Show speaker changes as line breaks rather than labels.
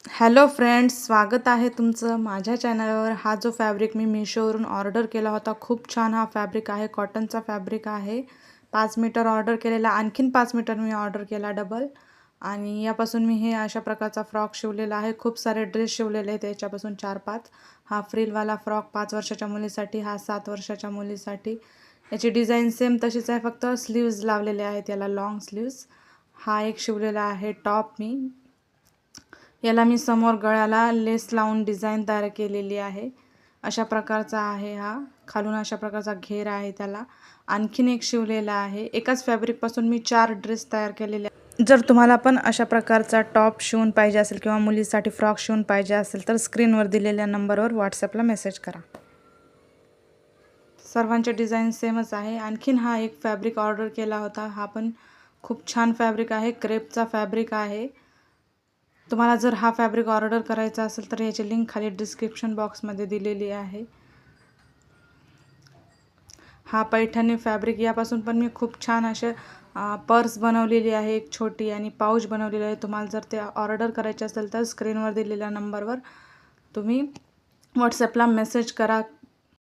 Hello friends, स्वागत आहे तुमचं माझ्या चॅनलवर. हा जो फॅब्रिक मी मीशोवरून ऑर्डर केला होता, खूप छान हा फॅब्रिक आहे. कॉटनचा फॅब्रिक आहे. 5 मीटर ऑर्डर केलेला, आणखीन 5 मीटर मी ऑर्डर केला डबल. आणि यापासून मी हे अशा प्रकारचा फ्रॉक शिवलेला आहे. खूप सारे ड्रेस शिवलेले आहेत याच्यापासून 4-5. हा फ्रिलवाला फ्रॉक 5 वर्षाच्या मुलीसाठी, हा 7 वर्षाच्या मुलीसाठी. याची डिझाईन सेम तशीच आहे, फक्त स्लीव्ज लावलेले आहेत याला, लॉंग स्लीव्ज. हा एक शिवलेला आहे टॉप मी. याला मी समोर गळ्याला लेस लावून डिझाईन तयार केलेली आहे. अशा प्रकारचा आहे हा. खालून अशा प्रकारचा घेर आहे त्याला. आणखीन एक शिवलेला आहे. एकाच फॅब्रिकपासून मी 4 ड्रेस तयार केलेले. जर तुम्हाला पण अशा प्रकारचा टॉप शिवून पाहिजे असेल किंवा मुलीसाठी फ्रॉक शिवून पाहिजे असेल तर स्क्रीनवर दिलेल्या नंबरवर व्हॉट्सॲपला मेसेज करा. सर्वांचे डिझाईन सेमच आहे. आणखीन हा एक फॅब्रिक ऑर्डर केला होता. हा पण खूप छान फॅब्रिक आहे. क्रेपचा फॅब्रिक आहे. तुम्हाला जर हा फॅब्रिक ऑर्डर करायचा असेल तर याची लिंक खाली डिस्क्रिप्शन बॉक्समध्ये दिलेली आहे. हा पैठणी फॅब्रिक. यापासून पण मी खूप छान असे पर्स बनवलेली आहे, एक छोटी, आणि पाऊच बनवलेली आहे. तुम्हाला जर ते ऑर्डर करायचे असेल तर स्क्रीनवर दिलेल्या नंबरवर तुम्ही व्हॉट्सॲपला मेसेज करा.